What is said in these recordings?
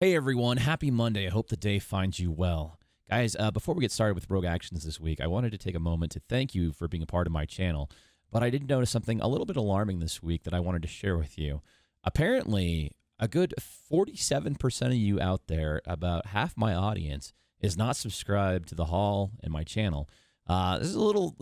Hey everyone, happy Monday. I hope the day finds you well. Guys, before we get started with Rogue Actions this week, I wanted to take a moment to thank you for being a part of my channel, but I did notice something a little bit alarming this week that I wanted to share with you. Apparently, a good 47% of you out there, about half my audience, is not subscribed to the Hall and my channel. This is a little,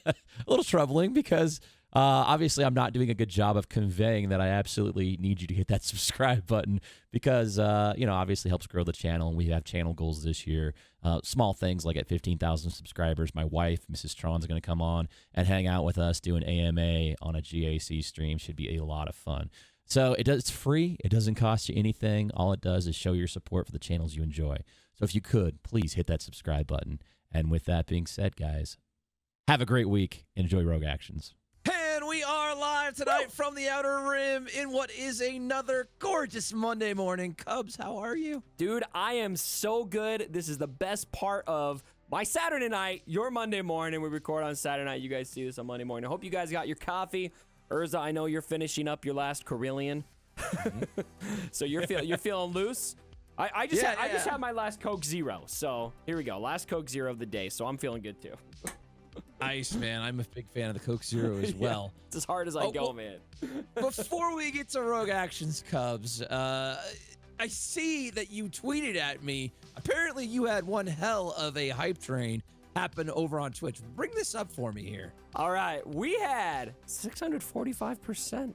a little troubling because obviously I'm not doing a good job of conveying that I absolutely need you to hit that subscribe button because, obviously helps grow the channel. And we have channel goals this year. Small things like at 15,000 subscribers, my wife, Mrs. Tron's going to come on and hang out with us, do an AMA on a GAC stream. Should be a lot of fun. So it's free. It doesn't cost you anything. All it does is show your support for the channels you enjoy. So if you could, please hit that subscribe button. And with that being said, guys, have a great week. Enjoy Rogue Actions. And we are live tonight from the Outer Rim in what is another gorgeous Monday morning. Cubs, how are you? Dude, I am so good. This is the best part of my Saturday night, your Monday morning. We record on Saturday night. You guys see this on Monday morning. I hope you guys got your coffee. Urza, I know you're finishing up your last Carillion. So you're feeling loose. I just had my last Coke Zero. So here we go. Last Coke Zero of the day. So I'm feeling good too. Nice, man. I'm a big fan of the Coke Zero as well. Yeah, it's as hard as I go, man. Before we get to Rogue Actions, Cubs, I see that you tweeted at me. Apparently, you had one hell of a hype train happen over on Twitch. Bring this up for me here. All right. We had 645%.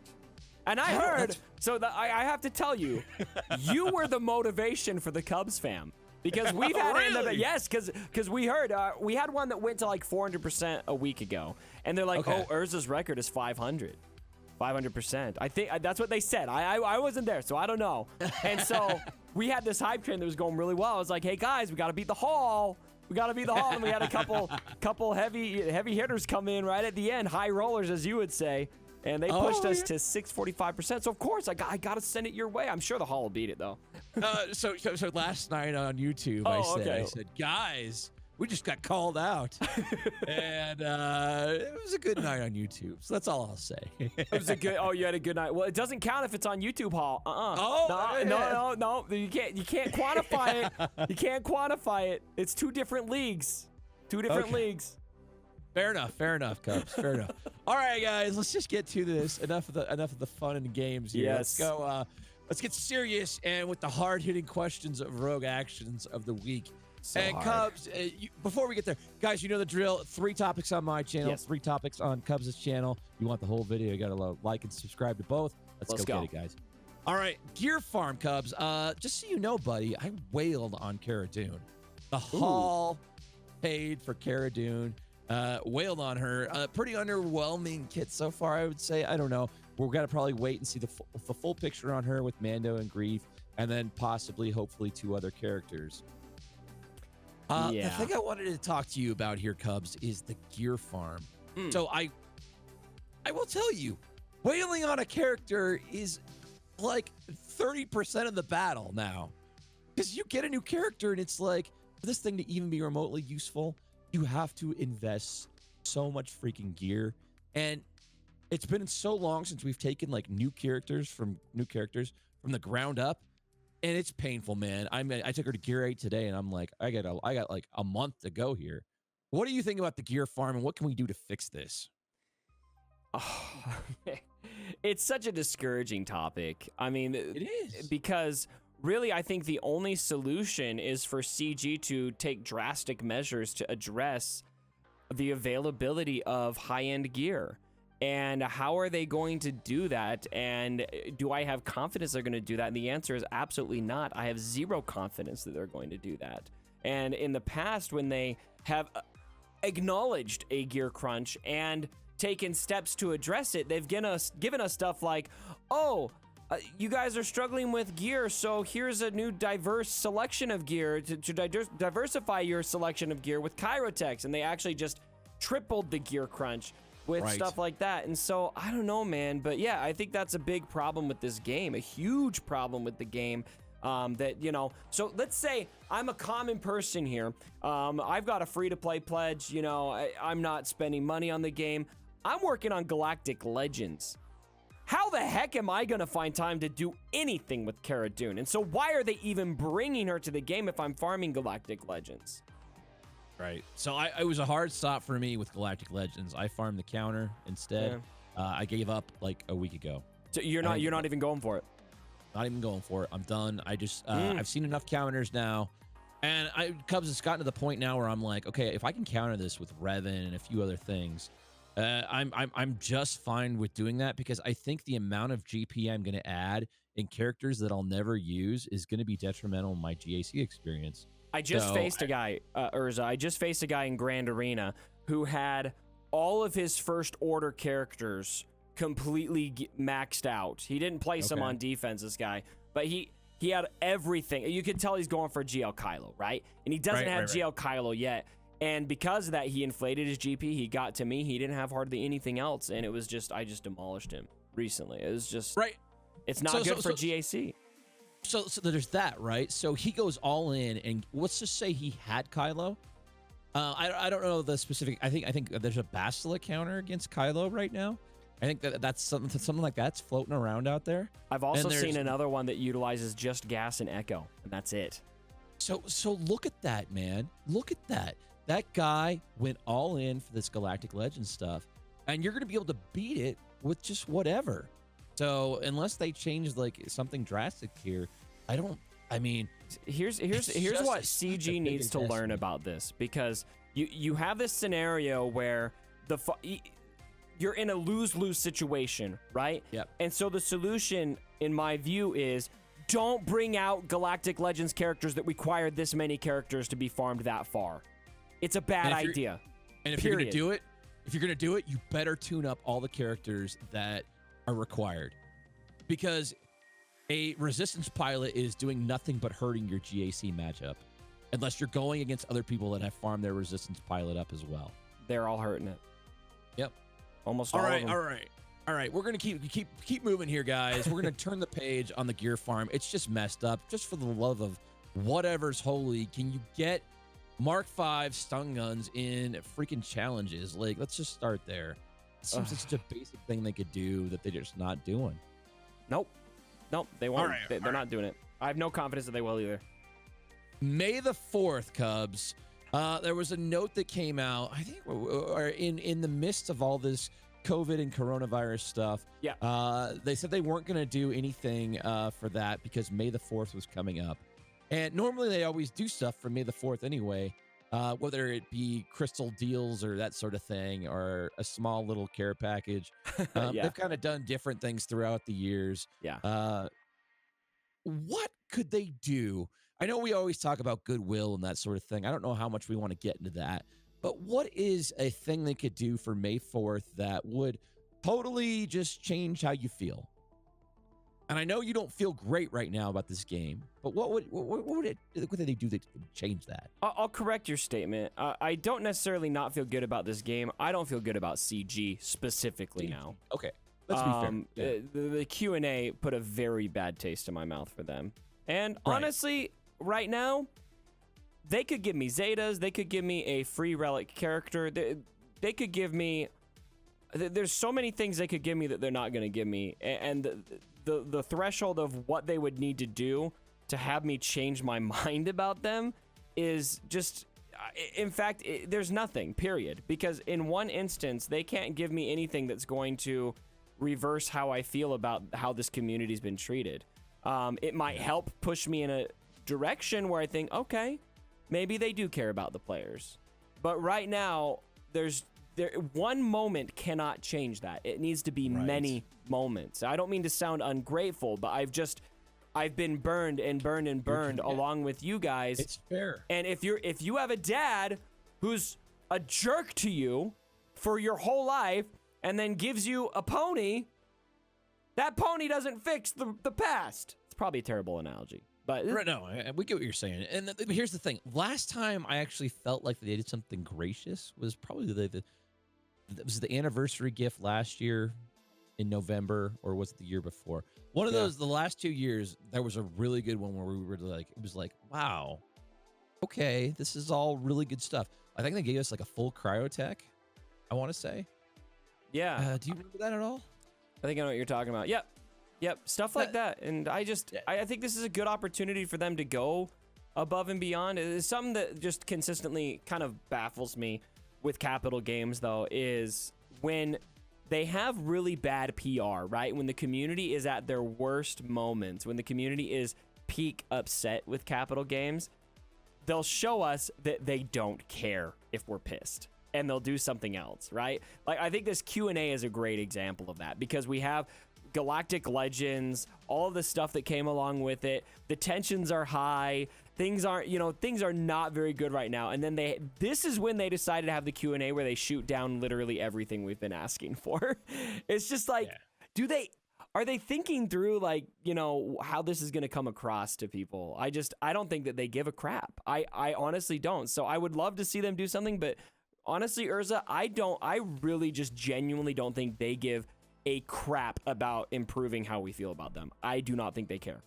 And I heard, I have to tell you, you were the motivation for the Cubs fam. Because we've had because we heard we had one that went to like 400% a week ago, and they're like, oh, Urza's record is 500%. I think that's what they said. I wasn't there, so I don't know. And so we had this hype train that was going really well. I was like, hey guys, we got to beat the Hall. We got to beat the Hall, and we had a couple heavy hitters come in right at the end, high rollers as you would say. And they pushed us to 645%. So, of course, I got to send it your way. I'm sure the Hall will beat it, though. So last night on YouTube, I said, guys, we just got called out. And it was a good night on YouTube. So that's all I'll say. It was you had a good night. Well, it doesn't count if it's on YouTube, Hall. No. You can't quantify it. You can't quantify it. It's two different leagues. Leagues. Fair enough, Cubs. Fair enough. All right, guys, let's just get to this. Enough of the fun and games here. Yes. Let's go. Let's get serious and with the hard-hitting questions of Rogue Actions of the week. So and hard. Cubs, before we get there, guys, you know the drill. 3 topics on my channel, 3 topics on Cubs' channel. You want the whole video, you got to like and subscribe to both. Let's go get it, guys. All right, Gear Farm, Cubs. Just so you know, buddy, I wailed on Cara Dune. The Hall paid for Cara Dune. Wailed on her. Pretty underwhelming kit so far, I would say. I don't know. We're going to probably wait and see the full picture on her with Mando and Grief, and then possibly, hopefully, 2 other characters. The thing I wanted to talk to you about here, Cubs, is the Gear Farm. So I will tell you, wailing on a character is like 30% of the battle now. Because you get a new character, and it's like, for this thing to even be remotely useful, you have to invest so much freaking gear. And it's been so long since we've taken like new characters from the ground up, and it's painful, man. I mean, I took her to Gear 8 today, and I'm like, I got like a month to go here. What do you think about the Gear Farm, and what can we do to fix this? Oh, it's such a discouraging topic. I mean, it is, because really, I think the only solution is for CG to take drastic measures to address the availability of high-end gear. And how are they going to do that? And do I have confidence they're going to do that? And the answer is absolutely not. I have zero confidence that they're going to do that. And in the past, when they have acknowledged a gear crunch and taken steps to address it, they've given us stuff like, you guys are struggling with gear, so here's a new diverse selection of gear to diversify your selection of gear with Kyrotech. And they actually just tripled the gear crunch with stuff like that. And so I don't know, man, but yeah, I think that's a big problem with this game, a huge problem with the game. So let's say I'm a common person here. I've got a free-to-play pledge. I'm not spending money on the game. I'm working on Galactic Legends. how the heck am I going to find time to do anything with Cara Dune? And so why are they even bringing her to the game if I'm farming Galactic Legends? Right. So it was a hard stop for me with Galactic Legends. I farmed the counter instead. Yeah. I gave up like a week ago. So you're not even going for it? Not even going for it. I'm done. I just I've seen enough counters now. And Cubs has gotten to the point now where I'm like, okay, if I can counter this with Revan and a few other things, I'm just fine with doing that, because I think the amount of GP I'm going to add in characters that I'll never use is going to be detrimental in my GAC experience. I just faced a guy, Urza. I just faced a guy in Grand Arena who had all of his first order characters completely maxed out. He didn't place them on defense, this guy, but he had everything. You could tell he's going for GL Kylo, right? And he doesn't have GL Kylo yet. And because of that, he inflated his GP. He got to me. He didn't have hardly anything else. And it was just, I just demolished him recently. It was just, it's not good for GAC. So there's that, right? So he goes all in, and let's just say he had Kylo. I don't know the specific. I think there's a Bastila counter against Kylo right now. I think that's something like that's floating around out there. I've also seen another one that utilizes just gas and echo, and that's it. So look at that, man. Look at that. That guy went all in for this Galactic Legends stuff, and you're going to be able to beat it with just whatever. So unless they change like something drastic here, here's what CG needs to learn about this, because you have this scenario where you're in a lose-lose situation, right? Yep. And so the solution, in my view, is don't bring out Galactic Legends characters that require this many characters to be farmed that far. It's a bad idea. And if you're going to do it, you better tune up all the characters that are required, because a resistance pilot is doing nothing but hurting your GAC matchup, unless you're going against other people that have farmed their resistance pilot up as well. They're all hurting it. Yep. Almost all of them. All right. We're gonna keep moving here, guys. We're gonna turn the page on the gear farm. It's just messed up. Just for the love of whatever's holy, can you get Mark V stun guns in freaking challenges? Like, let's just start there. It seems like such a basic thing they could do that they're just not doing. Nope, they won't. They're not doing it. I have no confidence that they will either. May the 4th, Cubs. There was a note that came out, I think, in the midst of all this COVID and coronavirus stuff. Yeah. They said they weren't going to do anything for that because May the 4th was coming up. And normally they always do stuff for May the 4th anyway, whether it be crystal deals or that sort of thing, or a small little care package. They've kind of done different things throughout the years. Yeah. What could they do? I know we always talk about goodwill and that sort of thing. I don't know how much we want to get into that, but what is a thing they could do for May 4th that would totally just change how you feel? And I know you don't feel great right now about this game, but what would they do to change that? I'll correct your statement. I don't necessarily not feel good about this game. I don't feel good about CG specifically now. Okay, let's be fair. Yeah. The Q&A put a very bad taste in my mouth for them. And honestly, right now, they could give me Zetas. They could give me a free relic character. They could give me... There's so many things they could give me that they're not going to give me. And the threshold of what they would need to do to have me change my mind about them is just... In fact, there's nothing, period. Because in one instance, they can't give me anything that's going to reverse how I feel about how this community's been treated. It might help push me in a direction where I think, okay, maybe they do care about the players. But right now, one moment cannot change that. It needs to be many moments. I don't mean to sound ungrateful, but I've been burned and burned and burned along with you guys. It's fair. And if you have a dad who's a jerk to you for your whole life and then gives you a pony, that pony doesn't fix the past. It's probably a terrible analogy. But no, we get what you're saying. And here's the thing. Last time I actually felt like they did something gracious was probably it was the anniversary gift last year in November, or was it the year before? One of those, the last 2 years, there was a really good one where we were like, it was like, wow, okay, this is all really good stuff. I think they gave us like a full cryotech, I want to say. Yeah. Do you remember that at all? I think I know what you're talking about. Yep, stuff like that. And I think this is a good opportunity for them to go above and beyond. It's something that just consistently kind of baffles me with Capital Games, though, is when they have really bad PR, right? When the community is at their worst moments, when the community is peak upset with Capital Games, they'll show us that they don't care if we're pissed, and they'll do something else, right? Like, I think this Q&A is a great example of that, because we have Galactic Legends, all of the stuff that came along with it. The tensions are high. Things are not very good right now. And then this is when they decided to have the Q&A where they shoot down literally everything we've been asking for. It's just like, are they thinking through, like, how this is going to come across to people? I don't think that they give a crap. I honestly don't. So I would love to see them do something, but honestly, Urza, I really just genuinely don't think they give a crap about improving how we feel about them. I do not think they care.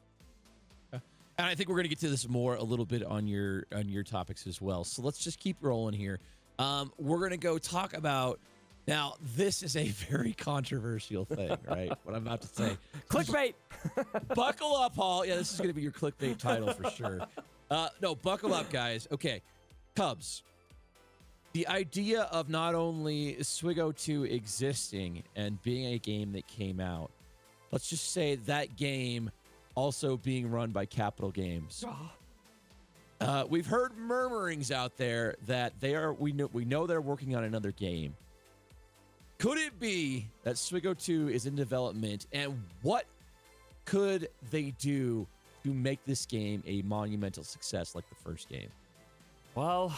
And I think we're going to get to this more a little bit on your topics as well. So let's just keep rolling here. We're going to go talk about, now this is a very controversial thing, right? What I'm about to say. Clickbait. Buckle up, Paul. Yeah, this is going to be your clickbait title for sure. No, buckle up, guys. Okay, Cubs. The idea of not only SWGOH existing and being a game that came out, let's just say that game also being run by Capital Games. We've heard murmurings out there that we know they're working on another game. Could it be that SWGOH is in development, and what could they do to make this game a monumental success like the first game? Well,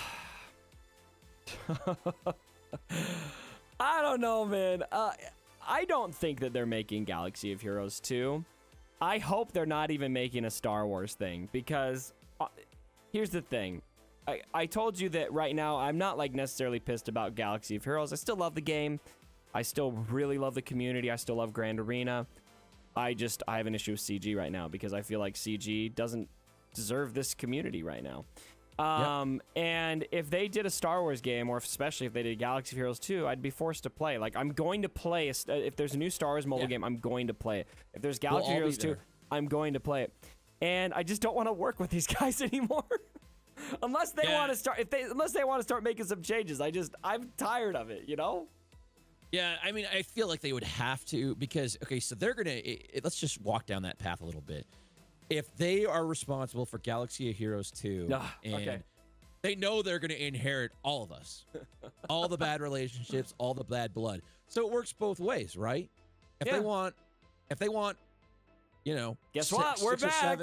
I don't know, man. I don't think that they're making Galaxy of Heroes 2. I hope they're not even making a Star Wars thing, because here's the thing. I told you that right now I'm not like necessarily pissed about Galaxy of Heroes. I still love the game. I still really love the community. I still love Grand Arena. I have an issue with CG right now, because I feel like CG doesn't deserve this community right now. And if they did a Star Wars game, or especially if they did Galaxy of Heroes 2, I'd be forced to play. Like, I'm going to play if there's a new Star Wars mobile game, I'm going to play it. If there's Galaxy of Heroes 2, I'm going to play it. And I just don't want to work with these guys anymore. Unless they want to start unless they want to start making some changes. I'm tired of it, Yeah, I mean, I feel like they would have to, because, okay, so they're going to, let's just walk down that path a little bit. If they are responsible for Galaxy of Heroes 2, and they know they're going to inherit all of us, all the bad relationships, all the bad blood. So it works both ways, right? If they want, guess what? We're back.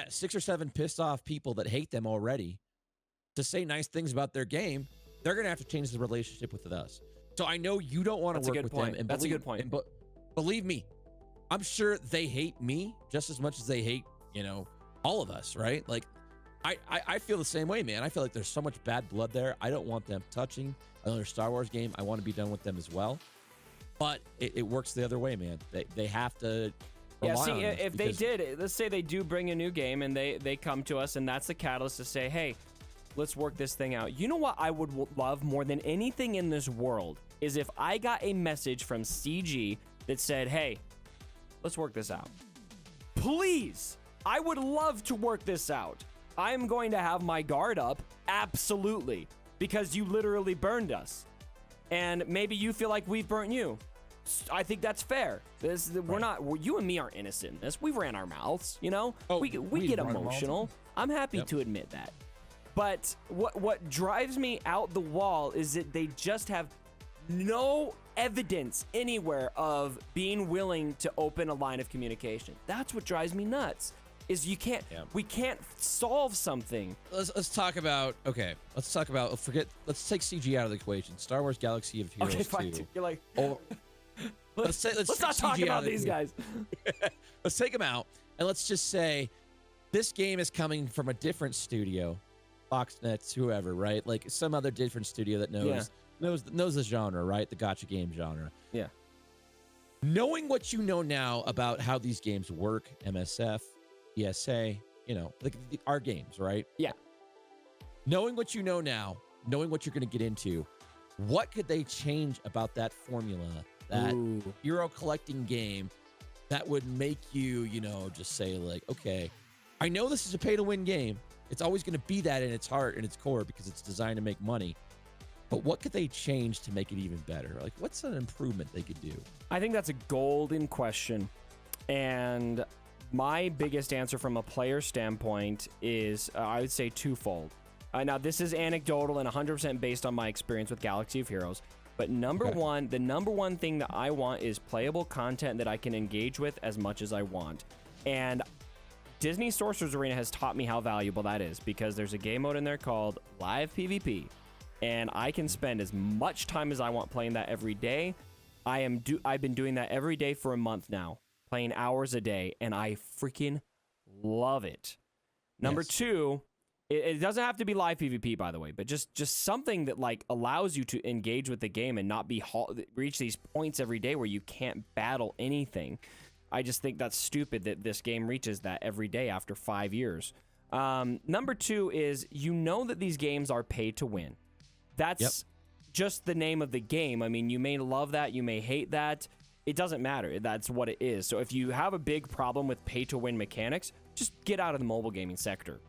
6 or 7 pissed off people that hate them already to say nice things about their game, they're going to have to change the relationship with us. So I know you don't want to work with them. And That's a good point. But believe me, I'm sure they hate me just as much as they hate, all of us, right? Like, I feel the same way, man. I feel like there's so much bad blood there. I don't want them touching another Star Wars game. I want to be done with them as well. But it works the other way, man. They have to rely on us, if they did, let's say they do bring a new game and they come to us, and that's the catalyst to say, hey, let's work this thing out. You know what I would love more than anything in this world is if I got a message from CG that said, hey, let's work this out. Please. I would love to work this out. I'm going to have my guard up. Absolutely. Because you literally burned us. And maybe you feel like we've burnt you. I think that's fair. We're not, you and me aren't innocent in this. We ran our mouths, we get emotional. I'm happy to admit that. But what drives me out the wall is that they just have no evidence anywhere of being willing to open a line of communication. That's what drives me nuts. Is we can't solve something. Let's talk about let's take CG out of the equation. Star Wars Galaxy of Heroes 2. Fine. You're like, let's not talk about these guys. Let's take them out, and let's just say this game is coming from a different studio, Foxnets, whoever, right? Like some other different studio that knows the genre, right? The gacha game genre. Yeah. Knowing what you know now about how these games work, MSF, ESA, our games, right? Yeah. Knowing what you know now, knowing what you're going to get into, what could they change about that formula that hero collecting game that would make you, just say like, okay, I know this is a pay-to-win game. It's always going to be that in its heart and its core because it's designed to make money. But what could they change to make it even better? Like, what's an improvement they could do? I think that's a golden question. And my biggest answer from a player standpoint is, I would say, twofold. Now, this is anecdotal and 100% based on my experience with Galaxy of Heroes. But the number one thing that I want is playable content that I can engage with as much as I want. And Disney Sorcerer's Arena has taught me how valuable that is, because there's a game mode in there called Live PvP. And I can spend as much time as I want playing that every day. I've been doing that every day for a month now, playing hours a day, and I freaking love it. Number two, it doesn't have to be live PvP, by the way, but just something that like allows you to engage with the game and not reach these points every day where you can't battle anything. I just think that's stupid that this game reaches that every day after 5 years. Number two is, that these games are pay to win. That's just the name of the game. I mean, you may love that, you may hate that. It doesn't matter. That's what it is. So if you have a big problem with pay-to-win mechanics, just get out of the mobile gaming sector.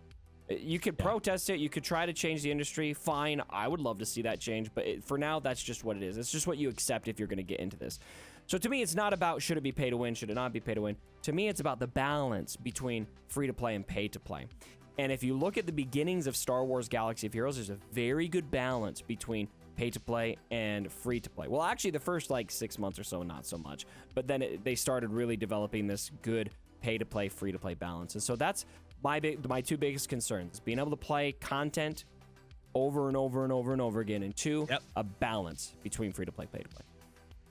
You could protest it. You could try to change the industry. Fine. I would love to see that change. But for now, that's just what it is. It's just what you accept if you're going to get into this. So to me, it's not about should it be pay-to-win, should it not be pay-to-win. To me, it's about the balance between free-to-play and pay-to-play. And if you look at the beginnings of Star Wars Galaxy of Heroes, there's a very good balance between pay-to-play and free-to-play. Well, actually, the first, 6 months or so, not so much. But then they started really developing this good pay-to-play, free-to-play balance. And so that's my two biggest concerns: being able to play content over and over and over and over again, and two, a balance between free-to-play, pay-to-play.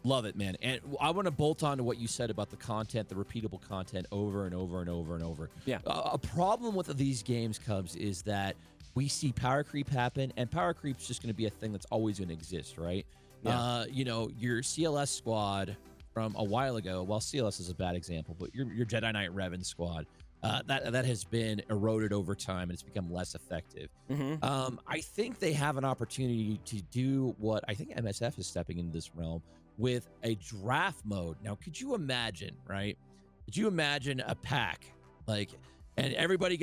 Love it, man. And I want to bolt on to what you said about the content, the repeatable content over and over and over and over. Yeah. A problem with these games, Cubs, is that we see power creep happen, and power creep's just going to be a thing that's always going to exist, right? Yeah. Your CLS squad from a while ago, well, CLS is a bad example, but your Jedi Knight Revan squad, that has been eroded over time, and it's become less effective. Mm-hmm. I think they have an opportunity to do what I think MSF is stepping into this realm with a draft mode. Now, could you imagine, right? Could you imagine a pack, and everybody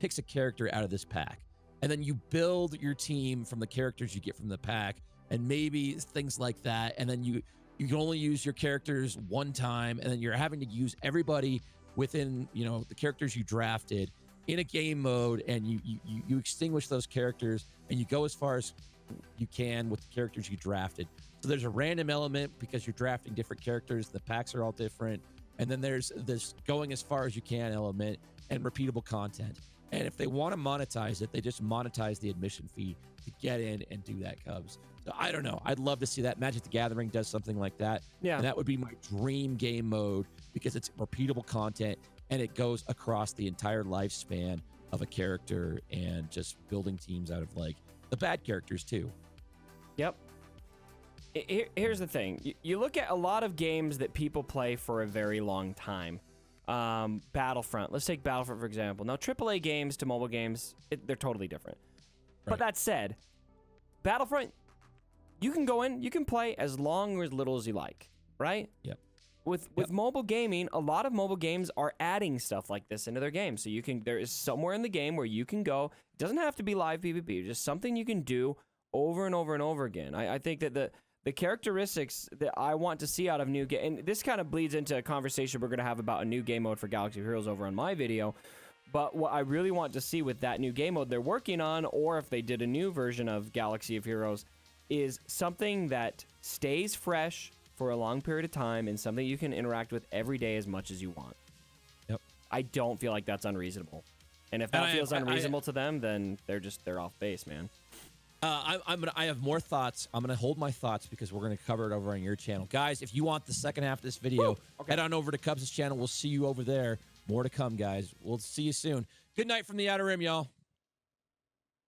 picks a character out of this pack, and then you build your team from the characters you get from the pack, and maybe things like that, and then you can only use your characters one time, and then you're having to use everybody within the characters you drafted in a game mode, and you extinguish those characters, and you go as far as you can with the characters you drafted. So there's a random element because you're drafting different characters. The packs are all different. And then there's this going as far as you can element and repeatable content. And if they want to monetize it, they just monetize the admission fee to get in and do that, Cubs. So I don't know. I'd love to see that. Magic the Gathering does something like that. Yeah. And that would be my dream game mode because it's repeatable content and it goes across the entire lifespan of a character and just building teams out of the bad characters too. Yep. Here's the thing. You look at a lot of games that people play for a very long time. Battlefront. Let's take Battlefront, for example. Now, AAA games to mobile games, they're totally different. Right. But that said, Battlefront, you can go in, you can play as long or as little as you like, right? Yep. With mobile gaming, a lot of mobile games are adding stuff like this into their game. So there is somewhere in the game where you can go. It doesn't have to be live PvP, just something you can do over and over and over again. I think that the characteristics that I want to see out of new game, and this kind of bleeds into a conversation we're going to have about a new game mode for Galaxy of Heroes over on my video. But what I really want to see with that new game mode they're working on, or if they did a new version of Galaxy of Heroes, is something that stays fresh for a long period of time and something you can interact with every day as much as you want. Yep. I don't feel like that's unreasonable. And if that feels unreasonable to them, then they're off base, man. I have more thoughts. I'm gonna hold my thoughts because we're gonna cover it over on your channel, guys. If you want the second half of this video, head on over to Cubs' channel. We'll see you over there. More to come, guys. We'll see you soon. Good night from the Outer Rim, y'all.